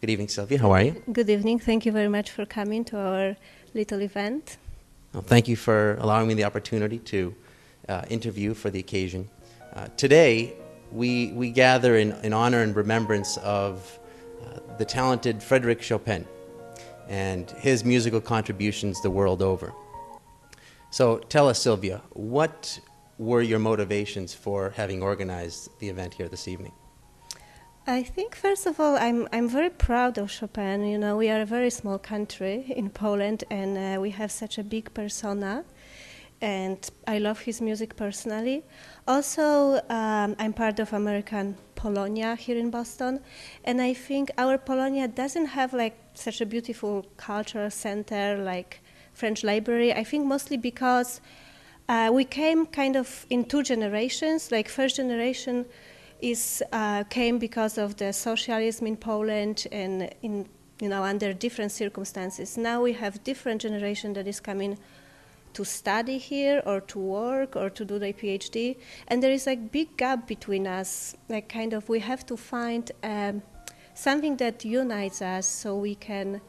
Good evening, Sylvia. How are you? Good evening. Thank you very much for coming to our little event. Well, thank you for allowing me the opportunity to interview for the occasion. Today, we gather in honor and remembrance of the talented Frédéric Chopin and his musical contributions the world over. So tell us, Sylvia, what were your motivations for having organized the event here this evening? I think, first of all, I'm very proud of Chopin. You know, we are a very small country in Poland, and we have such a big persona, and I love his music personally. Also, I'm part of American Polonia here in Boston, and I think our Polonia doesn't have like such a beautiful cultural center like French Library. I think mostly because we came kind of in two generations. Like first generation came because of the socialism in Poland and under different circumstances. Now we have different generation that is coming to study here or to work or to do their PhD, and there is like big gap between us. Like kind of we have to find something that unites us so we can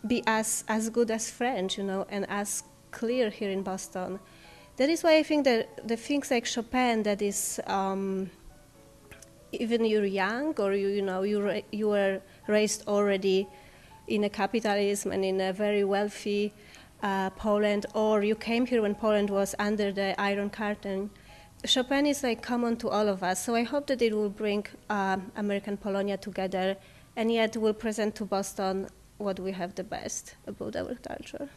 be as good as French, and as clear here in Boston. That is why I think that the things like Chopin, that is, even you're young or you were raised already in a capitalism and in a very wealthy Poland, or you came here when Poland was under the Iron Curtain. Chopin is like common to all of us. So I hope that it will bring American Polonia together, and yet will present to Boston what we have the best about our culture.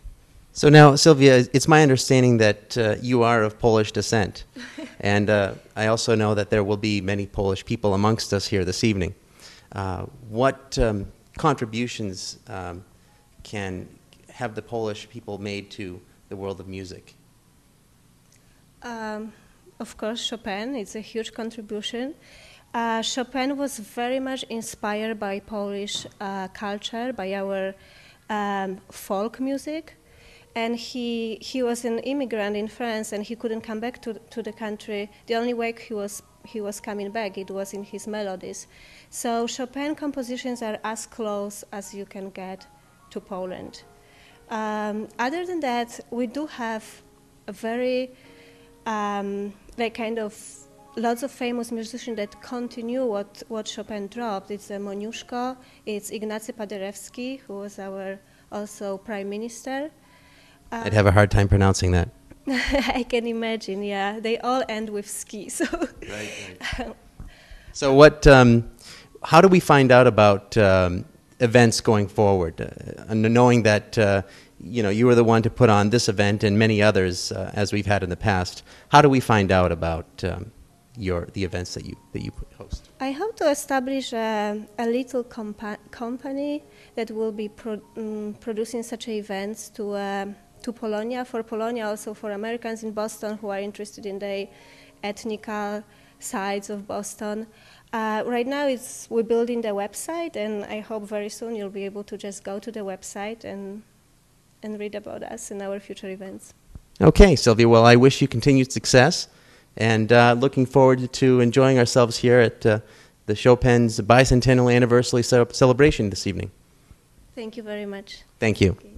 So now, Sylvia, it's my understanding that you are of Polish descent, and I also know that there will be many Polish people amongst us here this evening. What contributions can have the Polish people made to the world of music? Of course, Chopin. It's a huge contribution. Chopin was very much inspired by Polish culture, by our folk music. And he was an immigrant in France, and he couldn't come back to the country. The only way he was coming back, it was in his melodies. So Chopin compositions are as close as you can get to Poland. Other than that, we do have a very lots of famous musicians that continue what Chopin dropped. It's Moniuszko, it's Ignacy Paderewski, who was our also prime minister. I'd have a hard time pronouncing that. I can imagine, yeah. They all end with ski, so. Right. So how do we find out about events going forward? Knowing that, you were the one to put on this event and many others, as we've had in the past, how do we find out about the events that you host? I hope to establish a little company that will be producing such events to Polonia, for Polonia, also for Americans in Boston who are interested in the ethnical sides of Boston. Right now we're building the website, and I hope very soon you'll be able to just go to the website and read about us and our future events. Okay, Sylvia, well, I wish you continued success, and looking forward to enjoying ourselves here at the Chopin's bicentennial anniversary celebration this evening. Thank you very much. Thank you. Okay.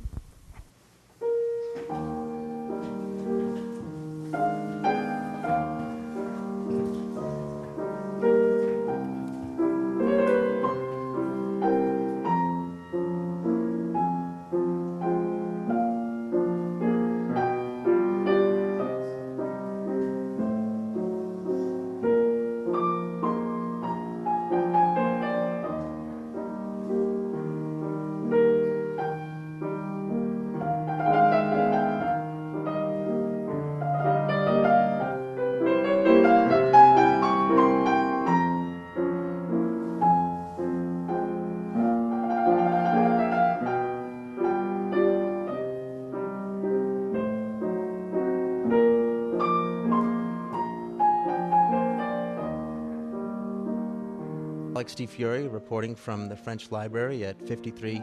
Steve Fury, reporting from the French Library at 53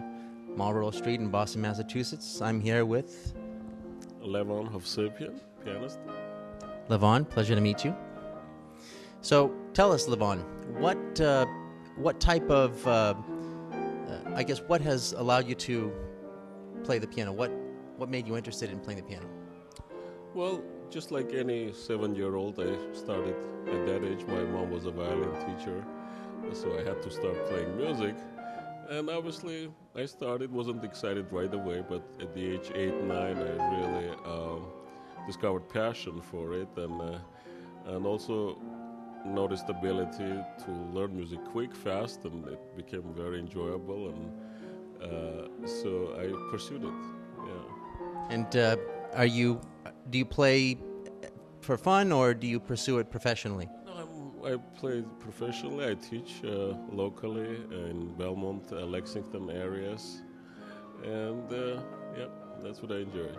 Marlborough Street in Boston, Massachusetts. I'm here with Levon Hovsepian, pianist. Levon, pleasure to meet you. So tell us, Levon, what what type of, I guess, what has allowed you to play the piano? What made you interested in playing the piano? Well, just like any 7-year-old, I started at that age. My mom was a violin teacher, so I had to start playing music. And obviously, I wasn't excited right away, but at the age 8, 9, I really discovered passion for it, and also noticed ability to learn music quick, fast, and it became very enjoyable, and so I pursued it. Yeah. And do you play for fun, or do you pursue it professionally? No, I play professionally. I teach locally in Belmont, Lexington areas, and yeah, that's what I enjoy.